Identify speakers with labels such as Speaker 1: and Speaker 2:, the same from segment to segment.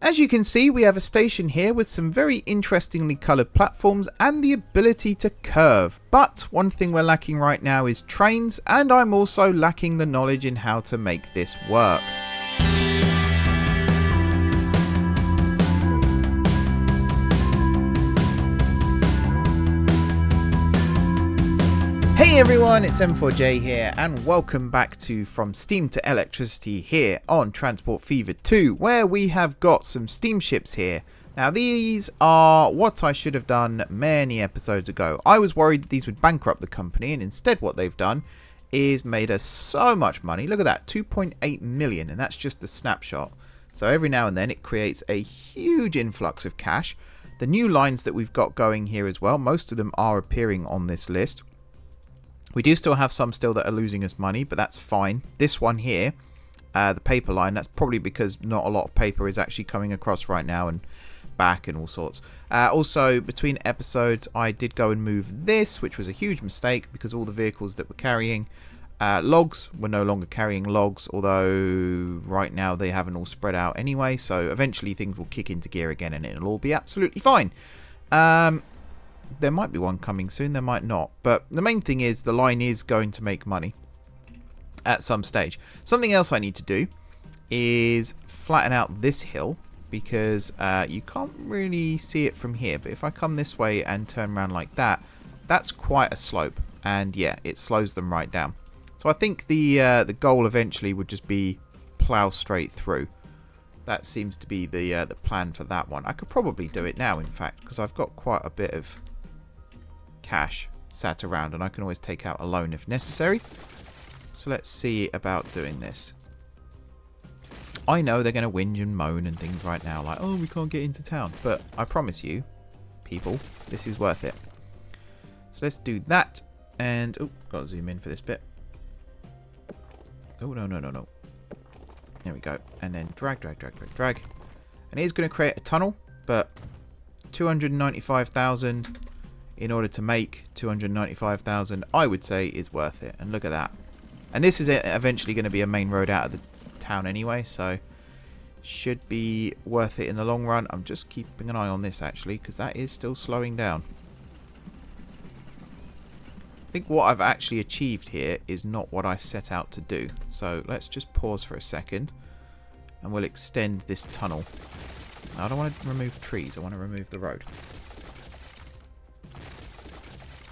Speaker 1: As you can see, we have a station here with some very interestingly coloured platforms and the ability to curve. But one thing we're lacking right now is trains, and I'm also lacking the knowledge in how to make this work. Hey everyone, it's M4J here and welcome back to From Steam to Electricity here on Transport Fever 2, where we have got some steamships here. Now these are what I should have done many episodes ago. I was worried that these would bankrupt the company, and instead what they've done is made us so much money. Look at that, 2.8 million, and that's just the snapshot. So every now and then it creates a huge influx of cash. The new lines that we've got going here as well, most of them are appearing on this list. We do still have some still that are losing us money, but that's fine. This one here, the paper line, that's probably because not a lot of paper is actually coming across right now and back and all sorts. Also, between episodes, I did go and move this, which was a huge mistake because all the vehicles that were carrying logs were no longer carrying logs, although right now they haven't all spread out anyway, so eventually things will kick into gear again and it'll all be absolutely fine. There might be one coming soon, there might not. But the main thing is the line is going to make money at some stage. Something else I need to do is flatten out this hill because you can't really see it from here. But if I come this way and turn around like that, that's quite a slope. And yeah, it slows them right down. So I think the goal eventually would just be plow straight through. That seems to be the plan for that one. I could probably do it now, in fact, because I've got quite a bit of cash sat around and I can always take out a loan if necessary. So let's see about doing this. I know they're going to whinge and moan and things right now, like, oh, we can't get into town. But I promise you, people, this is worth it. So let's do that. And, oh, got to zoom in for this bit. Oh, no. There we go. And then drag. And it is going to create a tunnel, but 295,000 in order to make 295,000, I would say is worth it. And look at that. And this is eventually going to be a main road out of the town anyway, so should be worth it in the long run. I'm just keeping an eye on this actually, because that is still slowing down. I think what I've actually achieved here is not what I set out to do. So let's just pause for a second and we'll extend this tunnel. Now, I don't want to remove trees, I want to remove the road.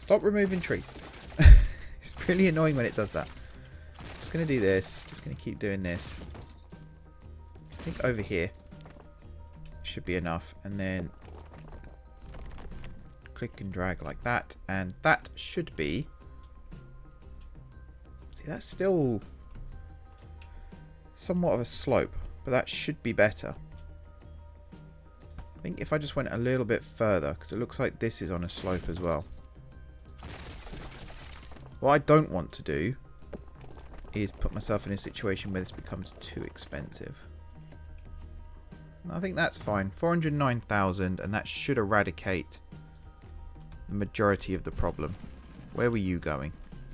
Speaker 1: Stop removing trees. It's really annoying when it does that. Just going to do this. Just going to keep doing this. I think over here should be enough. And then click and drag like that. And that should be... See, that's still somewhat of a slope. But that should be better. I think if I just went a little bit further, because it looks like this is on a slope as well. What I don't want to do is put myself in a situation where this becomes too expensive. I think that's fine. 409,000, and that should eradicate the majority of the problem. Where were you going?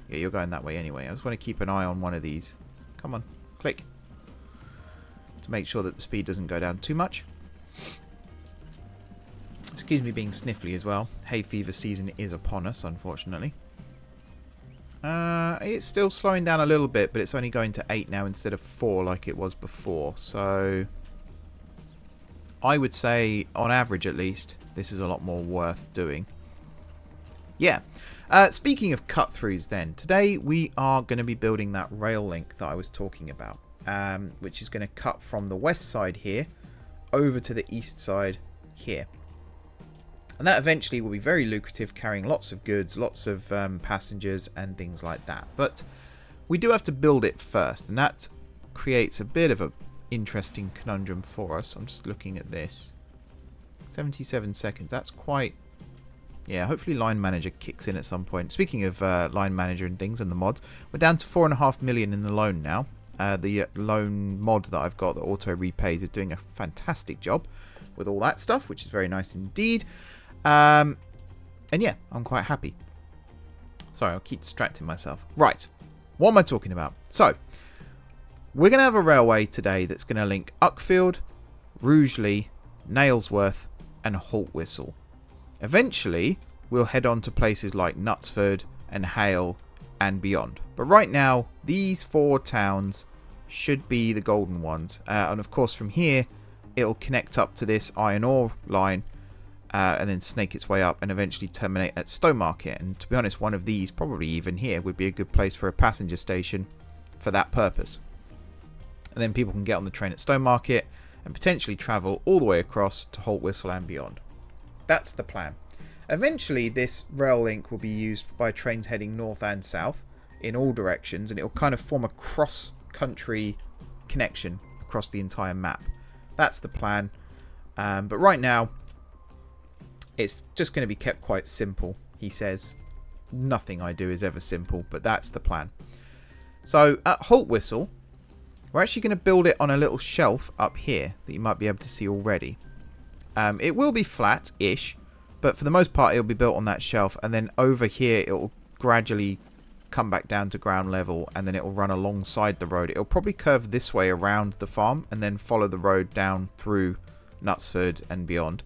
Speaker 1: Yeah, you're going that way anyway. I just want to keep an eye on one of these. Come on, click. To make sure that the speed doesn't go down too much. Excuse me being sniffly as well. Hay fever season is upon us, unfortunately. It's still slowing down a little bit, but it's only going to 8 now instead of 4 like it was before. So I would say, on average at least, this is a lot more worth doing. Yeah. Speaking of cut-throughs then, today we are going to be building that rail link that I was talking about, which is going to cut from the west side here over to the east side here. And that eventually will be very lucrative, carrying lots of goods, lots of passengers and things like that. But we do have to build it first, and that creates a bit of an interesting conundrum for us. I'm just looking at this. 77 seconds. That's quite... Yeah, hopefully Line Manager kicks in at some point. Speaking of Line Manager and things and the mods, we're down to 4.5 million in the loan now. The loan mod that I've got that auto repays is doing a fantastic job with all that stuff, which is very nice indeed. And yeah, I'm quite happy. Sorry, I'll keep distracting myself. Right, what am I talking about? So, we're going to have a railway today that's going to link Uckfield Rugeley, Nailsworth and Haltwhistle. Eventually, we'll head on to places like Knutsford and Hale and beyond. But right now, these 4 towns should be the golden ones. And of course, from here, it'll connect up to this iron ore line and then snake its way up and eventually terminate at Stowmarket. And to be honest, one of these, probably even here, would be a good place for a passenger station for that purpose. And then people can get on the train at Stowmarket and potentially travel all the way across to Haltwhistle and beyond. That's the plan. Eventually, this rail link will be used by trains heading north and south in all directions, and it will kind of form a cross-country connection across the entire map. That's the plan. But right now, it's just going to be kept quite simple, he says. Nothing I do is ever simple, but that's the plan. So at Haltwhistle, we're actually going to build it on a little shelf up here that you might be able to see already. It will be flat-ish, but for the most part it'll be built on that shelf, and then over here it'll gradually come back down to ground level, and then it'll run alongside the road. It'll probably curve this way around the farm and then follow the road down through Knutsford and beyond.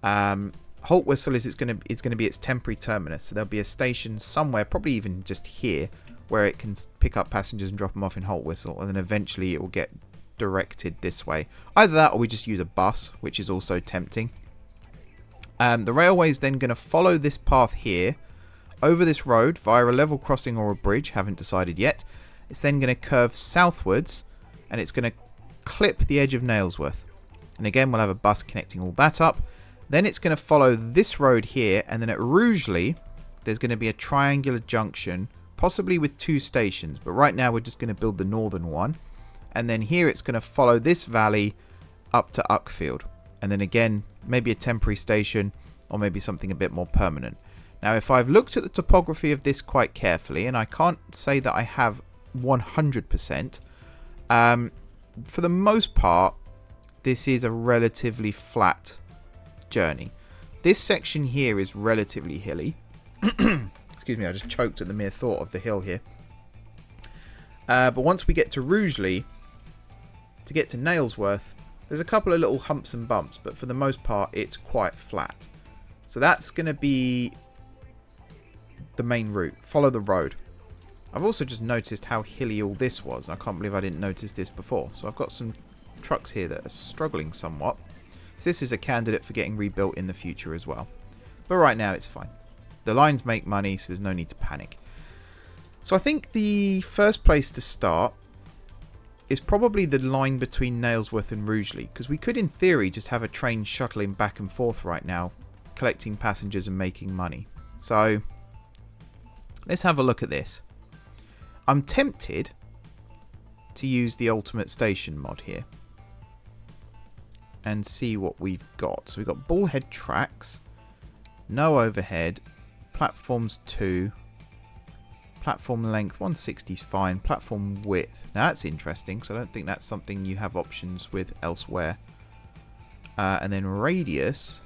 Speaker 1: Haltwhistle is going to be its temporary terminus, so there'll be a station somewhere, probably even just here, where it can pick up passengers and drop them off in Haltwhistle, and then eventually it will get directed this way. Either that, or we just use a bus, which is also tempting. The railway is then going to follow this path here, over this road, via a level crossing or a bridge, haven't decided yet. It's then going to curve southwards, and it's going to clip the edge of Nailsworth. And again, we'll have a bus connecting all that up. Then it's going to follow this road here, and then at Rugeley, there's going to be a triangular junction, possibly with 2 stations, but right now we're just going to build the northern one. And then here it's going to follow this valley up to Uckfield. And then again, maybe a temporary station, or maybe something a bit more permanent. Now, if I've looked at the topography of this quite carefully, and I can't say that I have 100%, for the most part, this is a relatively flat journey. This section here is relatively hilly. Excuse me, I just choked at the mere thought of the hill here. But once we get to Rugeley, to get to Nailsworth, there's a couple of little humps and bumps, but for the most part, it's quite flat. So that's going to be the main route. Follow the road. I've also just noticed how hilly all this was. I can't believe I didn't notice this before. So I've got some trucks here that are struggling somewhat. So this is a candidate for getting rebuilt in the future as well. But right now, it's fine. The lines make money, so there's no need to panic. So I think the first place to start is probably the line between Nailsworth and Rugeley, because we could in theory just have a train shuttling back and forth right now, collecting passengers and making money. So let's have a look at this. I'm tempted to use the Ultimate Station mod here and see what we've got. So we've got bullhead tracks, no overhead, platforms 2, platform length 160 is fine, platform width. Now that's interesting, so I don't think that's something you have options with elsewhere. And then radius,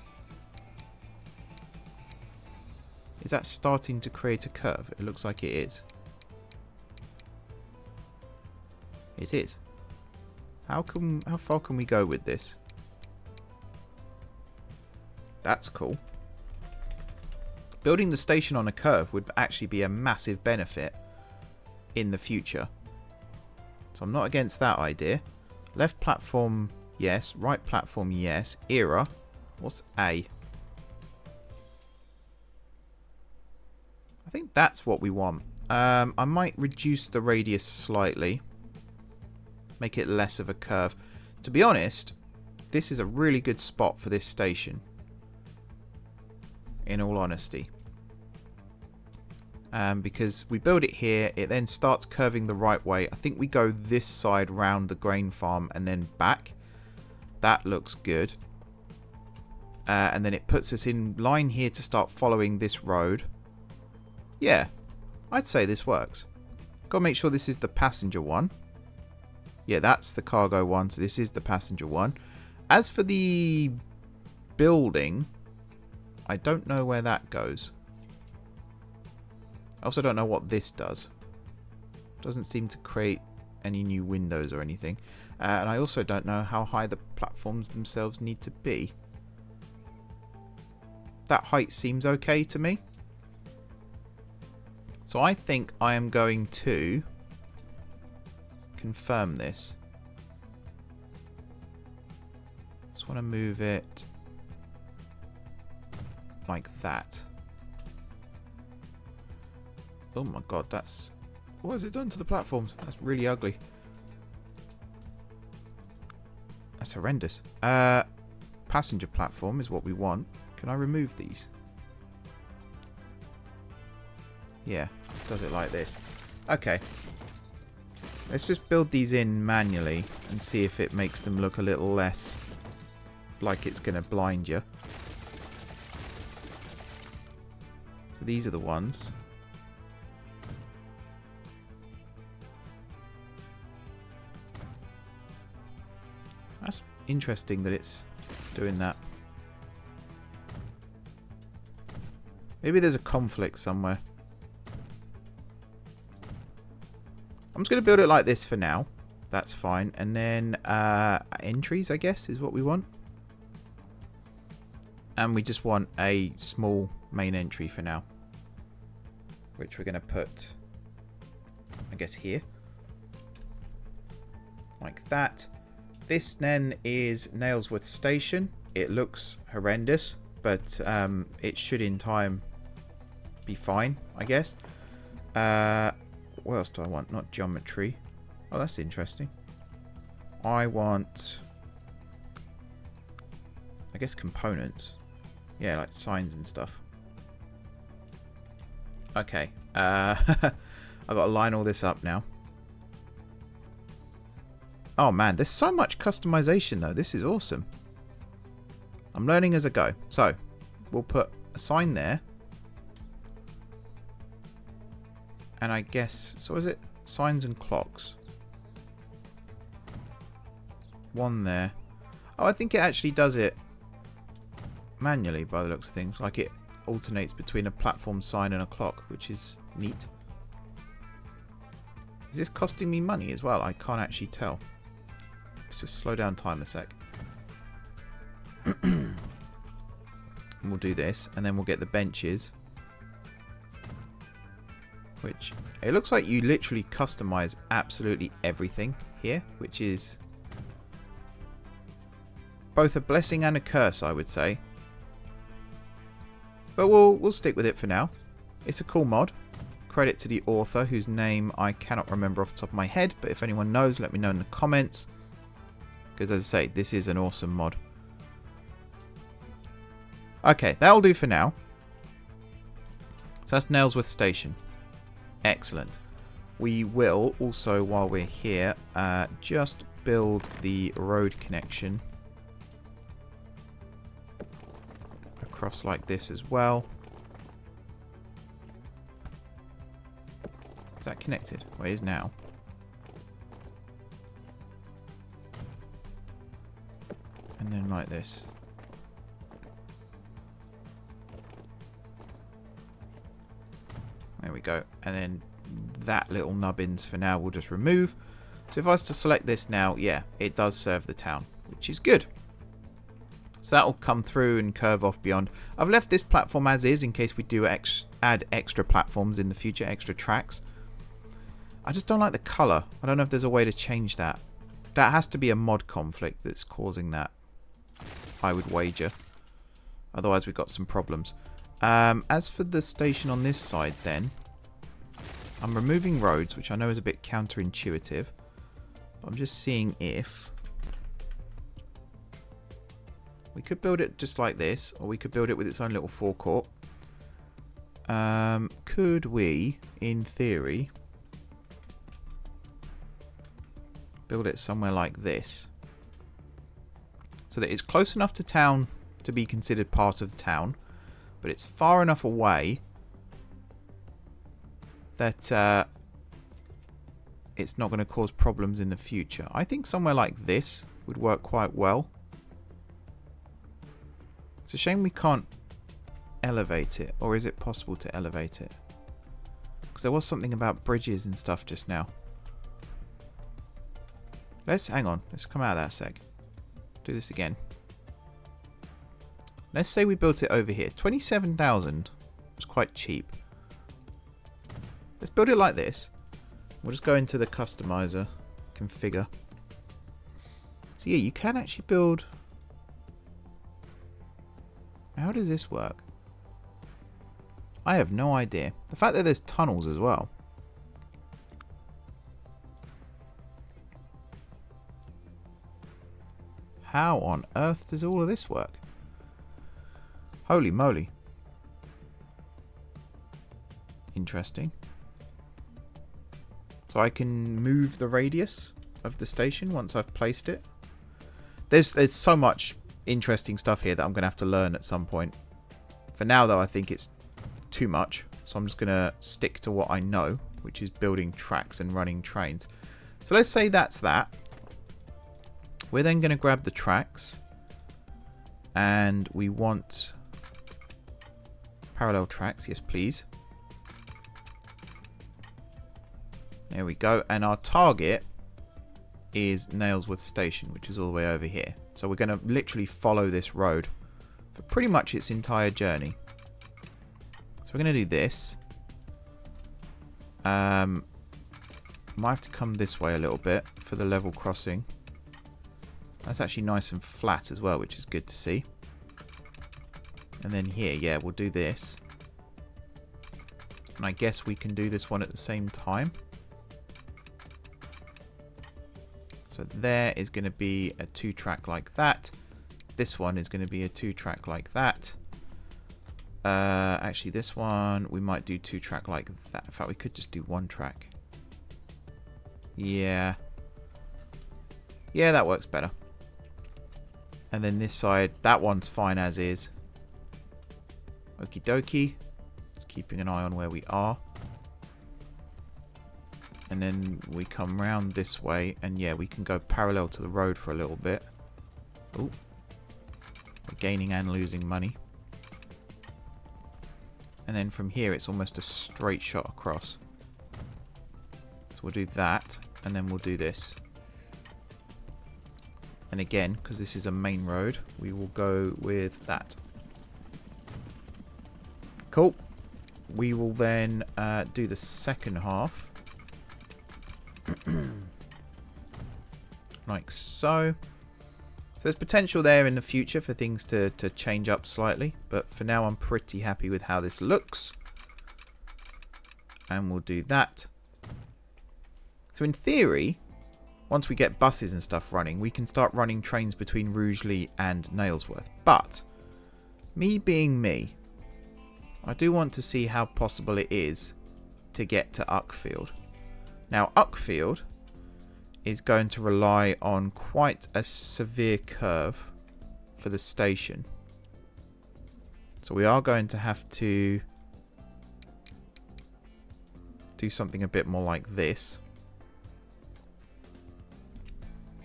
Speaker 1: is that starting to create a curve? It looks like it is. It is. How far can we go with this? That's cool. Building the station on a curve would actually be a massive benefit in the future. So I'm not against that idea. Left platform, yes. Right platform, yes. Era. What's A? I think that's what we want. I might reduce the radius slightly. Make it less of a curve. To be honest, this is a really good spot for this station. In all honesty. Because we build it here, it then starts curving the right way. I think we go this side round the grain farm and then back. That looks good. And then it puts us in line here to start following this road. Yeah, I'd say this works. Got to make sure this is the passenger one. Yeah, that's the cargo one, so this is the passenger one. As for the building, I don't know where that goes. I also don't know what this does. Doesn't seem to create any new windows or anything. And I also don't know how high the platforms themselves need to be. That height seems okay to me. So I think I am going to confirm this. Just want to move it like that. Oh my god, that's... What has it done to the platforms? That's really ugly. That's horrendous. Passenger platform is what we want. Can I remove these? Yeah, does it like this. Okay. Let's just build these in manually and see if it makes them look a little less like it's going to blind you. So these are the ones. That's interesting that it's doing that. Maybe there's a conflict somewhere. I'm just going to build it like this for now. That's fine. And then entries, I guess, is what we want. And we just want a small main entry for now. Which we're going to put, I guess, here. Like that. This then is Nailsworth Station. It looks horrendous, but it should in time be fine, I guess. What else do I want? Not geometry. Oh, that's interesting. I want, I guess, components. Yeah, like signs and stuff. Okay. I've got to line all this up now. Oh man, there's so much customization though. This is awesome. I'm learning as I go. So, we'll put a sign there. And I guess, so is it signs and clocks? One there. Oh, I think it actually does it manually by the looks of things. Like it alternates between a platform sign and a clock, which is neat. Is this costing me money as well? I can't actually tell. Let's just slow down time a sec. And we'll do this, and then we'll get the benches. Which, it looks like you literally customize absolutely everything here, which is both a blessing and a curse, I would say. But we'll stick with it for now. It's a cool mod. Credit to the author, whose name I cannot remember off the top of my head, but if anyone knows, let me know in the comments. Because as I say, this is an awesome mod. Okay, that'll do for now. So that's Nailsworth Station. Excellent. We will also, while we're here, just build the road connection across like this as well. Is that connected? Well, it is now. And then like this. There we go. And then that little nubbins for now we'll just remove. So if I was to select this now, yeah, it does serve the town, which is good. So that will come through and curve off beyond. I've left this platform as is in case we do add extra platforms in the future, extra tracks. I just don't like the colour. I don't know if there's a way to change that. That has to be a mod conflict that's causing that, I would wager. Otherwise we've got some problems. As for the station on this side then, I'm removing roads, which I know is a bit counterintuitive. But I'm just seeing if we could build it just like this, or we could build it with its own little forecourt. Could we, in theory, build it somewhere like this, so that it's close enough to town to be considered part of the town, but it's far enough away that it's not going to cause problems in the future. I think somewhere like this would work quite well. It's a shame we can't elevate it, or is it possible to elevate it? Because there was something about bridges and stuff just now. hang on. Let's come out of that sec. Do this again. Let's say we built it over here. 27,000 was quite cheap. Let's build it like this. We'll just go into the customizer, configure. So yeah, you can actually build. How does this work? I have no idea. The fact that there's tunnels as well. How on earth does all of this work? Holy moly. Interesting. So I can move the radius of the station once I've placed it. There's so much interesting stuff here that I'm going to have to learn at some point. For now, though, I think it's too much. So I'm just going to stick to what I know, which is building tracks and running trains. So let's say that's that. We're then going to grab the tracks. And we want parallel tracks. Yes, please. There we go. And our target is Nailsworth Station, which is all the way over here. So we're going to literally follow this road for pretty much its entire journey. So we're going to do this. Might have to come this way a little bit for the level crossing. That's actually nice and flat as well, which is good to see. And then here, yeah, we'll do this. And I guess we can do this one at the same time. So there is going to be a 2-track like that. This one is going to be a 2-track like that. Actually, this one we might do 2-track like that. In fact, we could just do 1-track. Yeah. Yeah, that works better. And then this side, that one's fine as is. Okie dokie. Just keeping an eye on where we are. And then we come round this way. And yeah, we can go parallel to the road for a little bit. Ooh. We're gaining and losing money. And then from here, it's almost a straight shot across. So we'll do that. And then we'll do this. And again, because this is a main road, we will go with that. Cool. We will then do the second half. Like so. So there's potential there in the future for things to change up slightly. But for now, I'm pretty happy with how this looks. And we'll do that. So in theory, once we get buses and stuff running, we can start running trains between Rugeley and Nailsworth. But, me being me, I do want to see how possible it is to get to Uckfield. Now, Uckfield is going to rely on quite a severe curve for the station. So we are going to have to do something a bit more like this.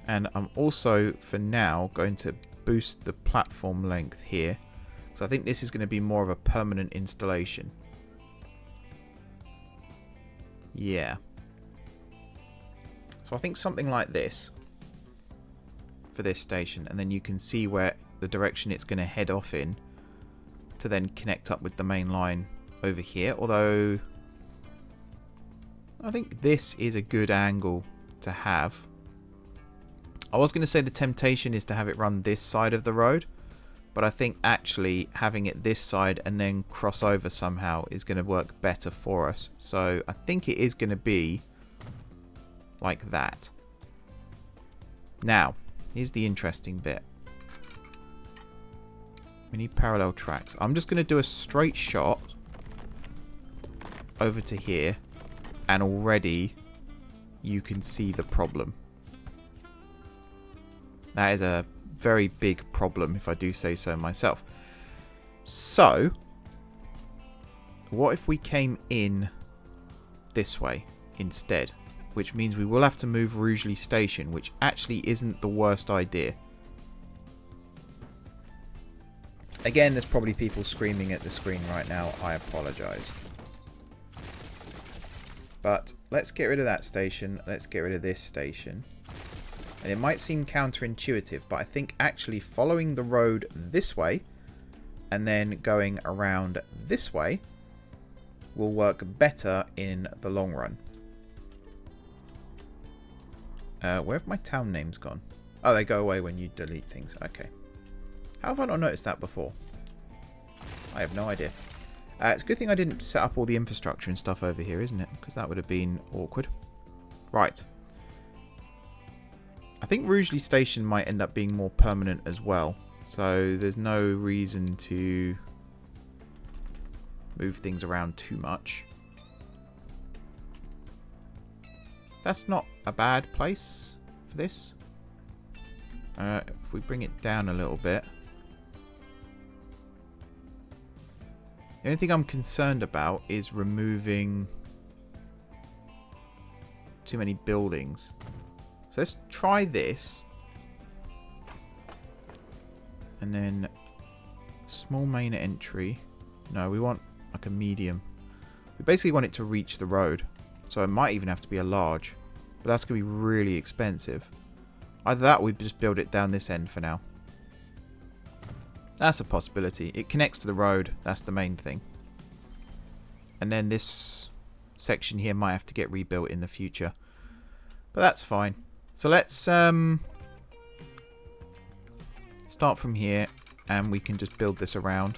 Speaker 1: And I'm also, for now, going to boost the platform length here. So I think this is going to be more of a permanent installation. Yeah. So I think something like this for this station. And then you can see where the direction it's going to head off in to then connect up with the main line over here. Although, I think this is a good angle to have. I was going to say the temptation is to have it run this side of the road, but I think actually having it this side and then cross over somehow is going to work better for us. So I think it is going to be like that. Now, here's the interesting bit. We need parallel tracks. I'm just going to do a straight shot over to here, and already you can see the problem. That is a very big problem, if I do say so myself. So, what if we came in this way instead? Which means we will have to move Rugeley Station, which actually isn't the worst idea. Again, there's probably people screaming at the screen right now. I apologise. But let's get rid of that station. Let's get rid of this station. And it might seem counterintuitive, but I think actually following the road this way and then going around this way will work better in the long run. Where have my town names gone? Oh, they go away when you delete things. Okay. How have I not noticed that before? I have no idea. It's a good thing I didn't set up all the infrastructure and stuff over here, isn't it? Because that would have been awkward. Right. I think Rugeley Station might end up being more permanent as well. So there's no reason to move things around too much. That's not a bad place for this. If we bring it down a little bit. The only thing I'm concerned about is removing too many buildings. So let's try this. And then small main entry. No, we want like a medium. We basically want it to reach the road. So it might even have to be a large. But that's going to be really expensive. Either that or we just build it down this end for now. That's a possibility. It connects to the road. That's the main thing. And then this section here might have to get rebuilt in the future. But that's fine. So let's start from here. And we can just build this around.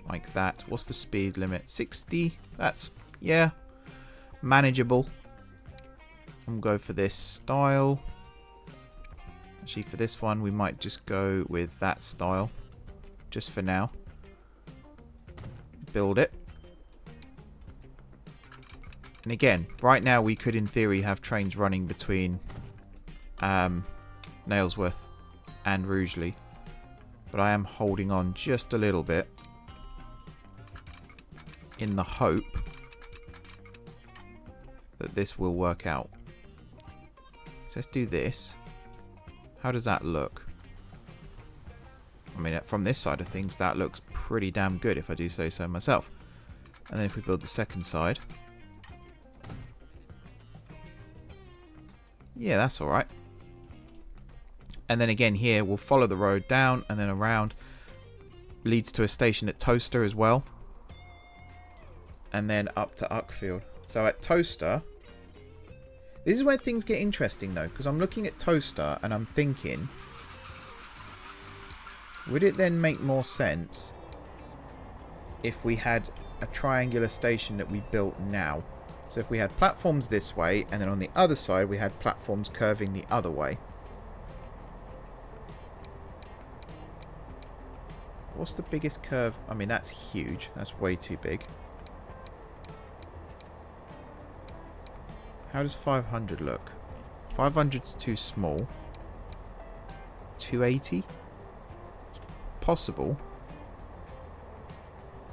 Speaker 1: Like that. What's the speed limit? 60? That's, yeah, manageable. We'll go for this style. Actually, for this one, we might just go with that style. Just for now. Build it. And again, right now we could, in theory, have trains running between Nailsworth and Rugeley. But I am holding on just a little bit. In the hope that this will work out. So let's do this. How does that look? I mean, from this side of things, that looks pretty damn good, if I do say so myself. And then if we build the second side. Yeah, that's alright. And then again here, we'll follow the road down and then around. Leads to a station at Toaster as well. And then up to Uckfield. So at Toaster... This is where things get interesting though, because I'm looking at Toaster and I'm thinking, would it then make more sense if we had a triangular station that we built now? So if we had platforms this way, and then on the other side we had platforms curving the other way. What's the biggest curve? I mean, that's huge. That's way too big. How does 500 look? 500's too small. 280? Possible.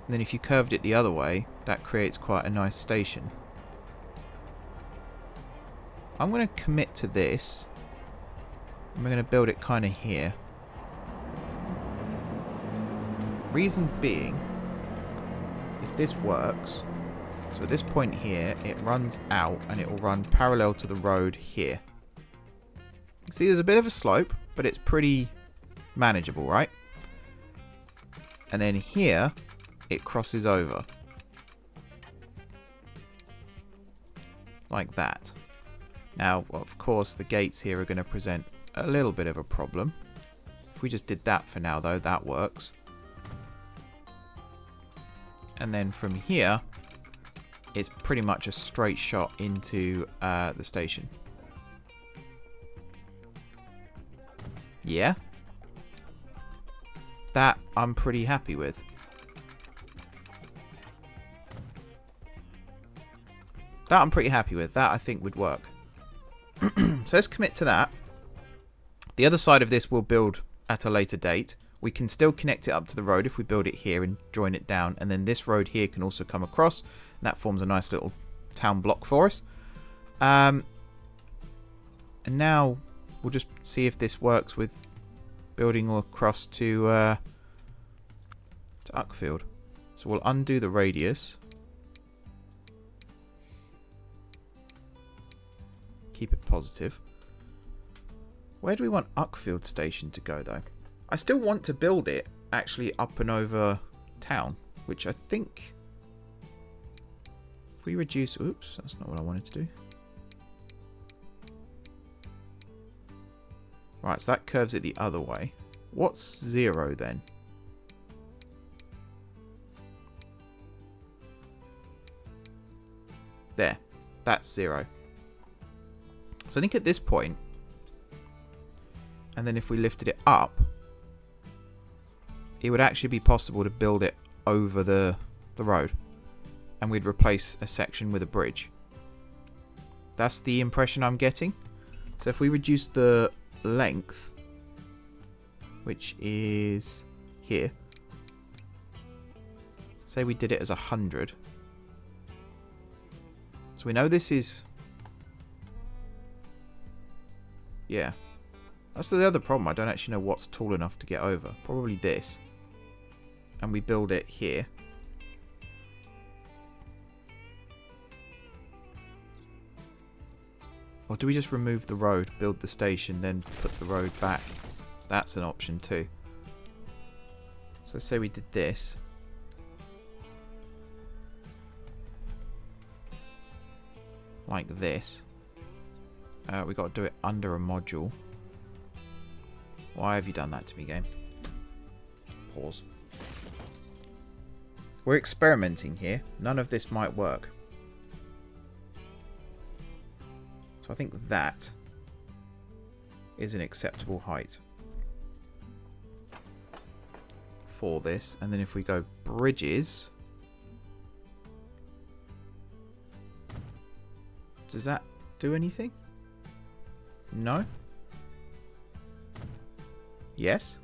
Speaker 1: And then if you curved it the other way, that creates quite a nice station. I'm going to commit to this. I'm going to build it kind of here. Reason being, if this works... So at this point here, it runs out and it will run parallel to the road here. See, there's a bit of a slope, but it's pretty manageable, right? And then here, it crosses over. Like that. Now, of course, the gates here are going to present a little bit of a problem. If we just did that for now, though, that works. And then from here... It's pretty much a straight shot into the station. Yeah. That I'm pretty happy with. That I'm pretty happy with. That I think would work. So let's commit to that. The other side of this we'll build at a later date. We can still connect it up to the road if we build it here and join it down. And then this road here can also come across. And that forms a nice little town block for us. And now we'll just see if this works with building across to Uckfield. So we'll undo the radius. Keep it positive. Where do we want Uckfield Station to go, though? I still want to build it actually up and over town, which I think... If we reduce... Oops, that's not what I wanted to do. Right, so that curves it the other way. What's 0 then? There. That's 0. So I think at this point, and then if we lifted it up, it would actually be possible to build it over the road. And we'd replace a section with a bridge. That's the impression I'm getting. So if we reduce the length, which is here, say we did it as 100. So we know this is... Yeah. That's the other problem. I don't actually know what's tall enough to get over. Probably this. And we build it here. Or do we just remove the road, build the station, then put the road back? That's an option too. So say we did this. Like this. We got to do it under a module. Why have you done that to me, game? Pause. We're experimenting here. None of this might work. So I think that is an acceptable height for this. And then if we go bridges, does that do anything? No? Yes?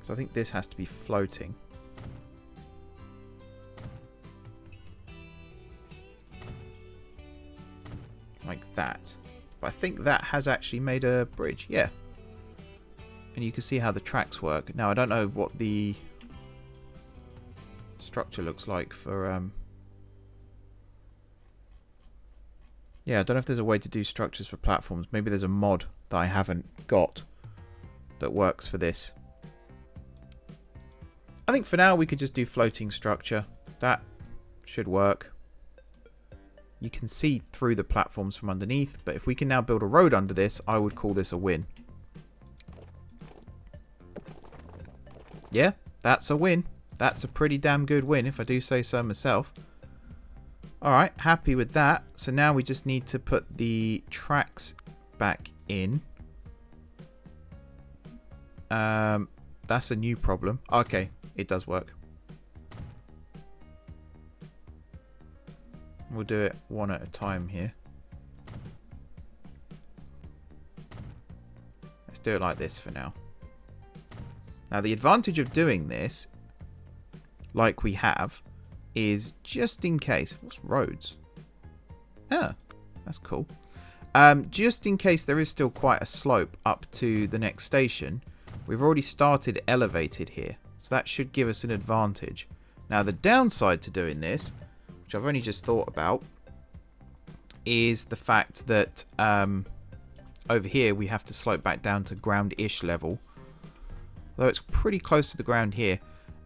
Speaker 1: So I think this has to be floating. Like that. But I think that has actually made a bridge. Yeah. And you can see how the tracks work. Now, I don't know what the structure looks like for... Yeah, I don't know if there's a way to do structures for platforms. Maybe there's a mod that I haven't got that works for this. I think for now we could just do floating structure. That should work. You can see through the platforms from underneath, but if we can now build a road under this, I would call this a win. Yeah, that's a win. That's a pretty damn good win, if I do say so myself. Alright, happy with that. So now we just need to put the tracks back in. That's a new problem. Okay, it does work. We'll do it one at a time here. Let's do it like this for now. Now the advantage of doing this, like we have, is just in case... What's roads? Ah, that's cool. Just in case there is still quite a slope up to the next station, we've already started elevated here. So that should give us an advantage. Now the downside to doing this, which I've only just thought about, is the fact that over here we have to slope back down to ground-ish level. Though it's pretty close to the ground here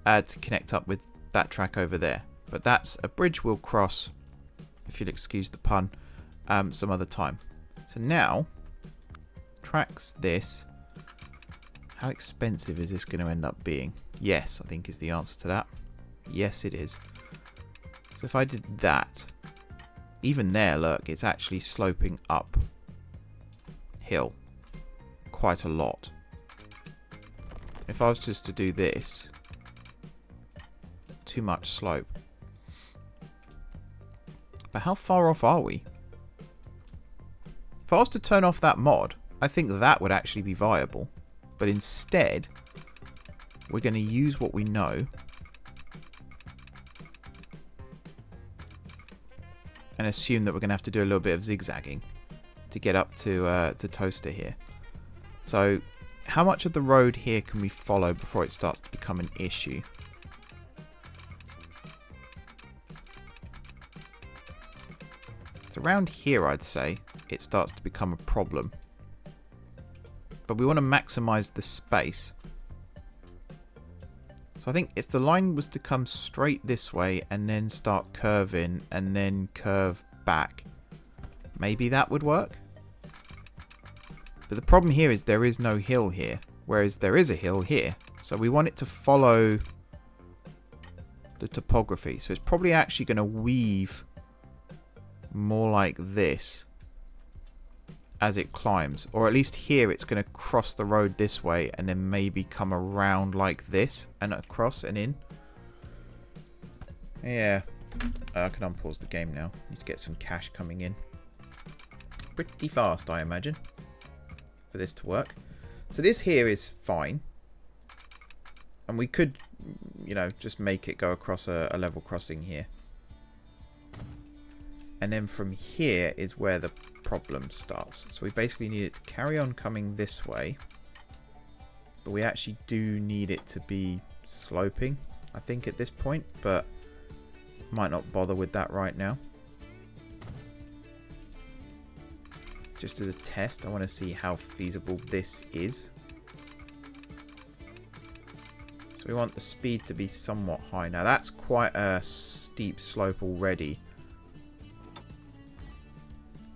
Speaker 1: to connect up with that track over there. But that's a bridge we'll cross, if you'll excuse the pun, some other time. So now, tracks this. How expensive is this going to end up being? Yes, I think is the answer to that. Yes, it is. So if I did that, even there, look, it's actually sloping up hill quite a lot. If I was just to do this, too much slope. But how far off are we? If I was to turn off that mod, I think that would actually be viable. But instead, we're going to use what we know and assume that we're going to have to do a little bit of zigzagging to get up to Toaster here. So how much of the road here can we follow before it starts to become an issue? So around here, I'd say, it starts to become a problem. But we want to maximize the space. So I think if the line was to come straight this way and then start curving and then curve back, maybe that would work. But the problem here is there is no hill here, whereas there is a hill here. So we want it to follow the topography. So it's probably actually going to weave more like this as it climbs. Or at least here it's going to cross the road this way and then maybe come around like this and across and in. Yeah. I can unpause the game now. Need to get some cash coming in. Pretty fast, I imagine, for this to work. So this here is fine. And we could, you know, just make it go across a level crossing here. And then from here is where the problem starts. So we basically need it to carry on coming this way. But we actually do need it to be sloping, I think, at this point. But might not bother with that right now. Just as a test, I want to see how feasible this is. So we want the speed to be somewhat high. Now that's quite a steep slope already.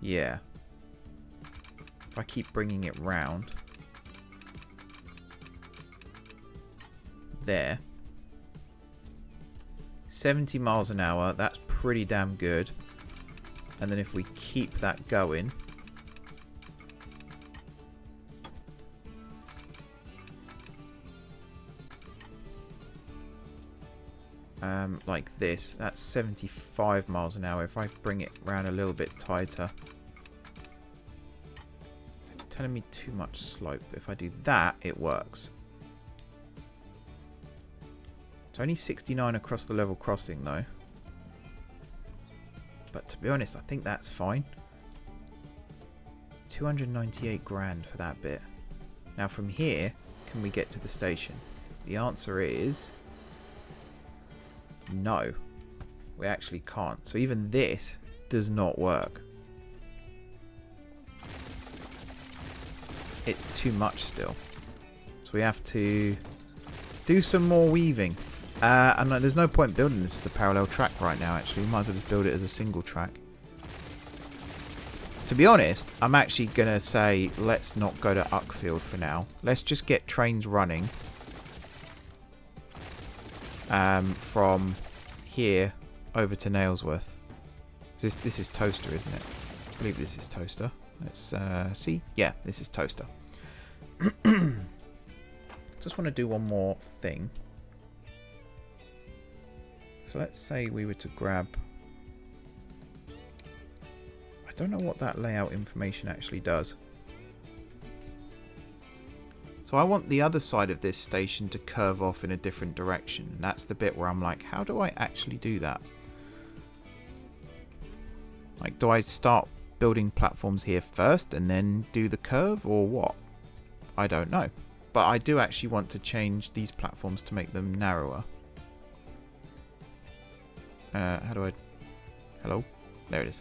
Speaker 1: Yeah. If I keep bringing it round. There. 70 miles an hour. That's pretty damn good. And then if we keep that going. Like this, that's 75 miles an hour. If I bring it around a little bit tighter, it's telling me too much slope. If I do that, it works. It's only 69 across the level crossing though, but to be honest, I think that's fine. It's 298 grand for that bit. Now from here, can we get to the station? The answer is no, we actually can't. So even this does not work. It's too much still. So we have to do some more weaving. And there's no point building this as a parallel track right now, actually. We might as well just build it as a single track. To be honest, I'm actually going to say let's not go to Uckfield for now. Let's just get trains running. From here over to Nailsworth. This is Toaster, isn't it? I believe this is Toaster. Let's see. Yeah, this is Toaster. Just want to do one more thing. So let's say we were to grab... I don't know what that layout information actually does. So I want the other side of this station to curve off in a different direction. And that's the bit where I'm like, how do I actually do that? Like, do I start building platforms here first and then do the curve, or what? I don't know. But I do actually want to change these platforms to make them narrower. How do I... Hello? There it is.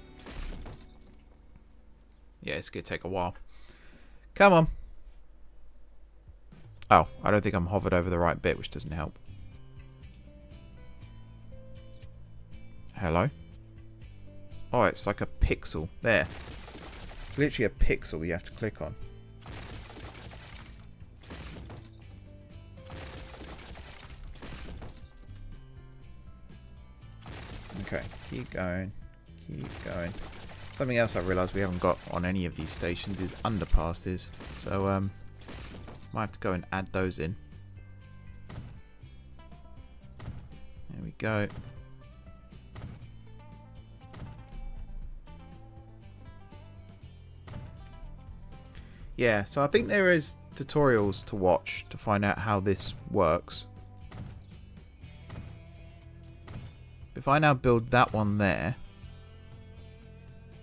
Speaker 1: Yeah, it's going to take a while. Come on. Oh, I don't think I'm hovered over the right bit, which doesn't help. Hello? Oh, it's like a pixel. There. It's literally a pixel you have to click on. Okay, keep going. Keep going. Something else I realised we haven't got on any of these stations is underpasses. So, might have to go and add those in. There we go. Yeah, so I think there is tutorials to watch to find out how this works. If I now build that one there,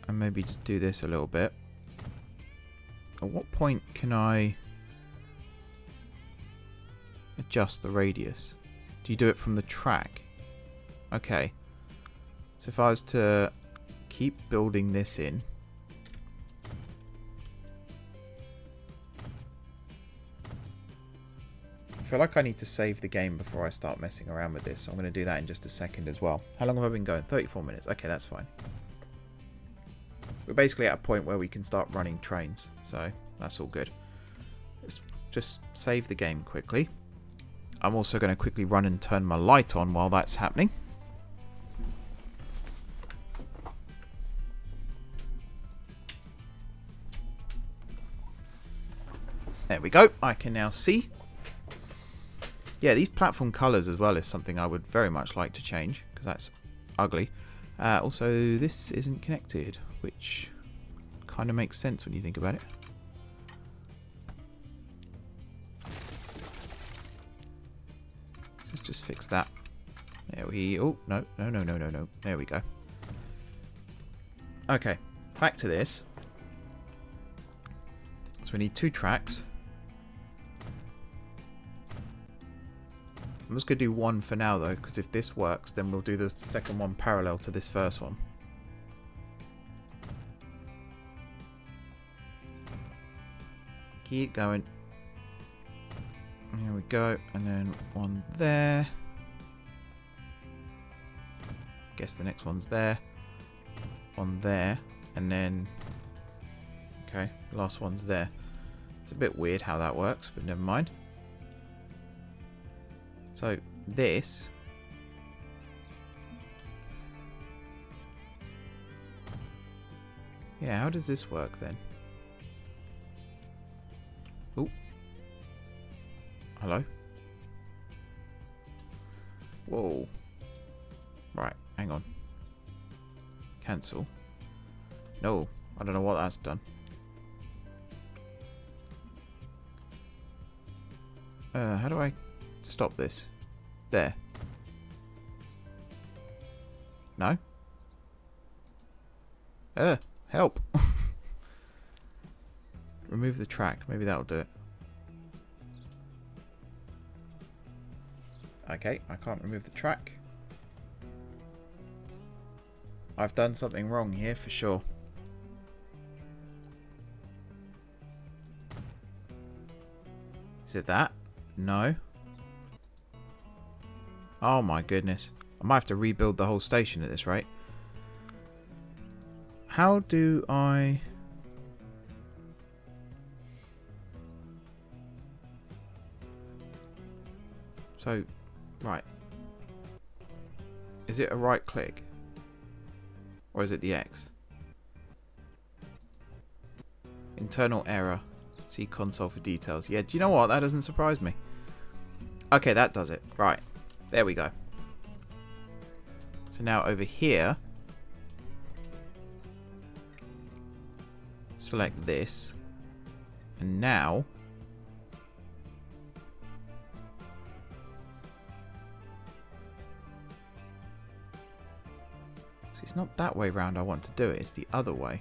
Speaker 1: and maybe just do this a little bit, at what point can I adjust the radius? Do you do it from the track? Okay. So if I was to keep building this in. I feel like I need to save the game before I start messing around with this. So I'm going to do that in just a second as well. How long have I been going? 34 minutes. Okay, that's fine. We're basically at a point where we can start running trains. So that's all good. Let's just save the game quickly. I'm also going to quickly run and turn my light on while that's happening. There we go. I can now see. Yeah, these platform colours as well is something I would very much like to change, because that's ugly. Also, this isn't connected, which kind of makes sense when you think about it. Let's just fix that. There we... Oh, no. There we go. Okay, back to this. So we need 2 tracks. I'm just going to do 1 for now, though, because if this works, then we'll do the second one parallel to this first one. Keep going. Here we go. And then 1 there. Guess the next one's there. 1 there. And then... Okay, last one's there. It's a bit weird how that works, but never mind. So, this... Yeah, how does this work then? Oh. Hello? Whoa. Right, hang on. Cancel. No, I don't know what that's done. How do I stop this? There. No? Help. Remove the track. Maybe that'll do it. Okay, I can't remove the track. I've done something wrong here for sure. Is it that? No. Oh my goodness. I might have to rebuild the whole station at this rate. How do I... So, right. Is it a right click? Or is it the X? Internal error. See console for details. Yeah, do you know what? That doesn't surprise me. Okay, that does it. Right. There we go. So now over here, select this. And now, see, it's not that way round I want to do it. It's the other way.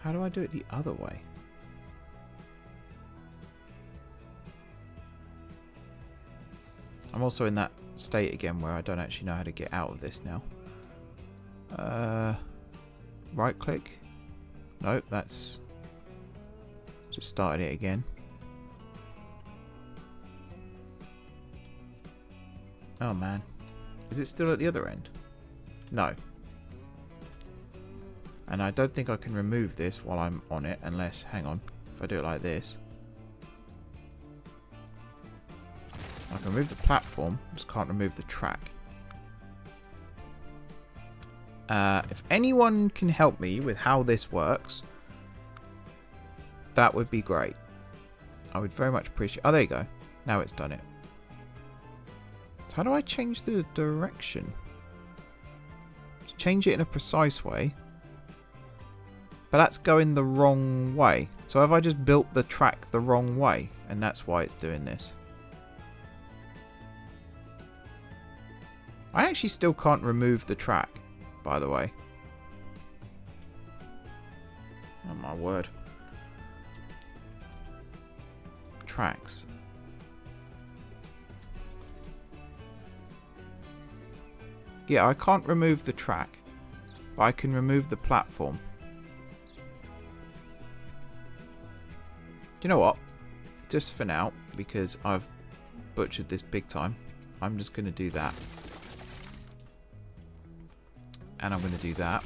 Speaker 1: How do I do it the other way? I'm also in that state again where I don't actually know how to get out of this now. Right click? Nope, that's... Just started it again. Oh man. Is it still at the other end? No. And I don't think I can remove this while I'm on it unless, hang on, if I do it like this. I can remove the platform, just can't remove the track. If anyone can help me with how this works, that would be great. I would very much appreciate... Oh, there you go. Now it's done it. So how do I change the direction? To change it in a precise way. But that's going the wrong way. So have I just built the track the wrong way? And that's why it's doing this. I actually still can't remove the track, by the way. Oh my word. Tracks. Yeah, I can't remove the track. But I can remove the platform. Do you know what? Just for now, because I've butchered this big time, I'm just going to do that. And I'm going to do that.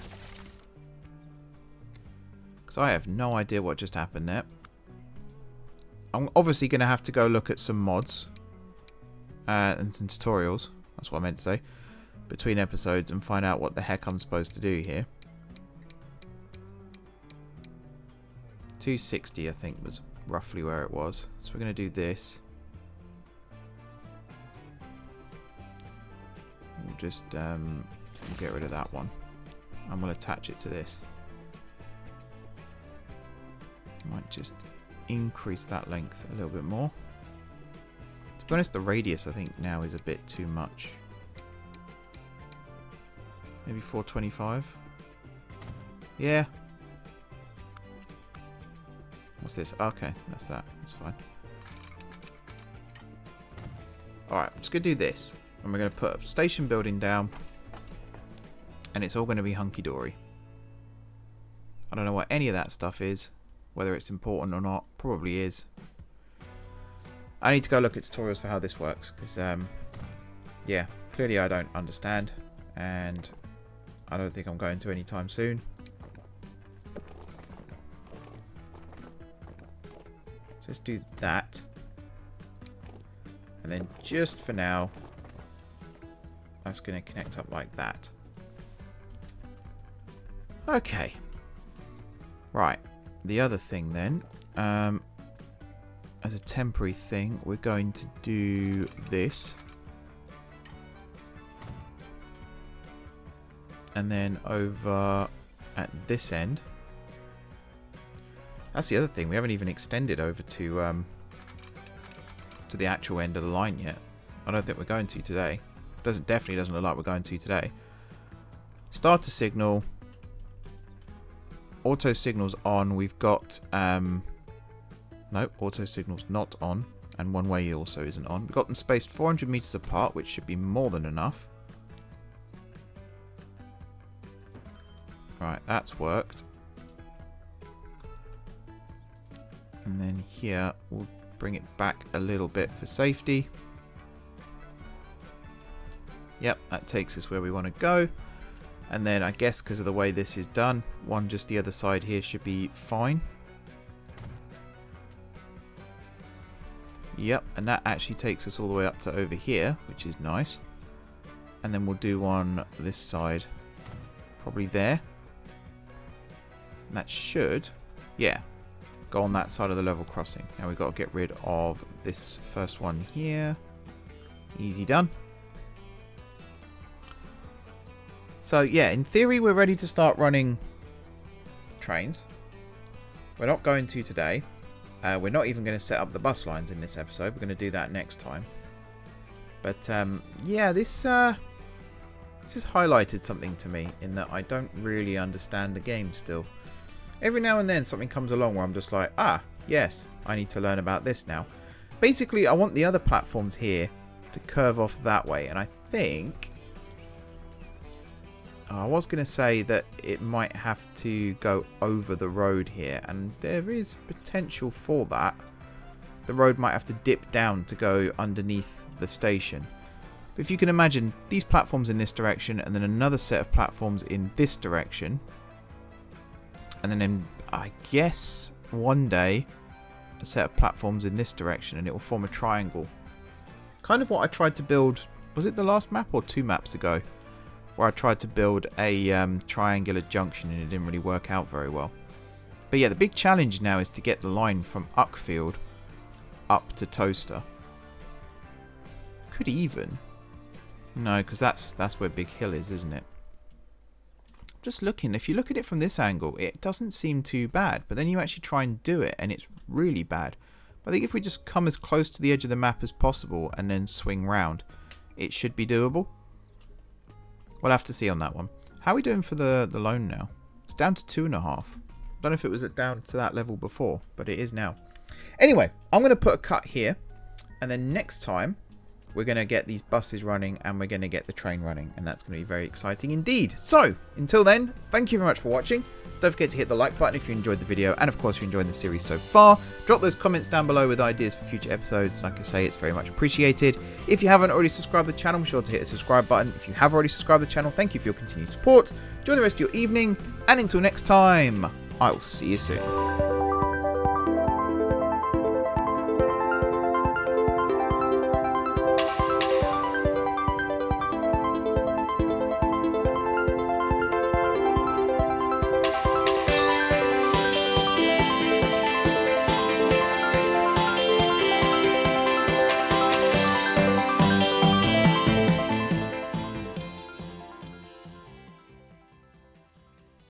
Speaker 1: Because I have no idea what just happened there. I'm obviously going to have to go look at some mods. And some tutorials. That's what I meant to say. Between episodes and find out what the heck I'm supposed to do here. 260 I think was roughly where it was. So we're going to do this. We'll just we'll get rid of that one. And we'll attach it to this. Might just increase that length a little bit more. To be honest, the radius I think now is a bit too much. Maybe 425. Yeah. What's this? Okay, that's that. That's fine. Alright, I'm just going to do this. And we're going to put a station building down. And it's all going to be hunky-dory. I don't know what any of that stuff is. Whether it's important or not. Probably is. I need to go look at tutorials for how this works. Because, yeah, clearly I don't understand. And I don't think I'm going to anytime soon. So let's do that. And then just for now, that's going to connect up like that. Okay. Right. The other thing then, as a temporary thing, we're going to do this. And then over at this end, that's the other thing. We haven't even extended over to the actual end of the line yet. I don't think we're going to today. Definitely doesn't look like we're going to today. Starter signal. Auto signal's on. We've got no, auto signal's not on, and one way also isn't on. We've got them spaced 400 meters apart, which should be more than enough. Right, that's worked. And then here, we'll bring it back a little bit for safety. Yep, that takes us where we want to go. And then I guess because of the way this is done, one just the other side here should be fine. Yep, and that actually takes us all the way up to over here, which is nice. And then we'll do one this side, probably there. And that should, yeah, go on that side of the level crossing. Now we've got to get rid of this first one here. Easy done. So yeah, in theory we're ready to start running trains. We're not going to today. We're not even going to set up the bus lines in this episode. We're going to do that next time. But yeah, this has highlighted something to me in that I don't really understand the game still. Every now and then something comes along where I'm just like, ah, yes, I need to learn about this now. Basically, I want the other platforms here to curve off that way. And I think I was going to say that it might have to go over the road here, and there is potential for that. The road might have to dip down to go underneath the station. But if you can imagine these platforms in this direction, and then another set of platforms in this direction, and then I guess one day a set of platforms in this direction, and it will form a triangle. Kind of what I tried to build, was it the last map or 2 maps ago? Where I tried to build a triangular junction and it didn't really work out very well. But yeah, the big challenge now is to get the line from Uckfield up to Toaster. Could even. No, because that's where Big Hill is, isn't it? Just looking, if you look at it from this angle, it doesn't seem too bad. But then you actually try and do it and it's really bad. But I think if we just come as close to the edge of the map as possible and then swing round, it should be doable. We'll have to see on that one. How are we doing for the loan now? It's down to 2.5. Don't know if it was down to that level before, but it is now. Anyway, I'm going to put a cut here. And then next time, we're going to get these buses running and we're going to get the train running, and that's going to be very exciting indeed. So until then, thank you very much for watching. Don't forget to hit the like button if you enjoyed the video, and of course if you're enjoying the series so far. Drop those comments down below with ideas for future episodes. Like I say, it's very much appreciated. If you haven't already subscribed to the channel, be sure to hit the subscribe button. If you have already subscribed to the channel, thank you for your continued support. Enjoy the rest of your evening, and until next time, I will see you soon.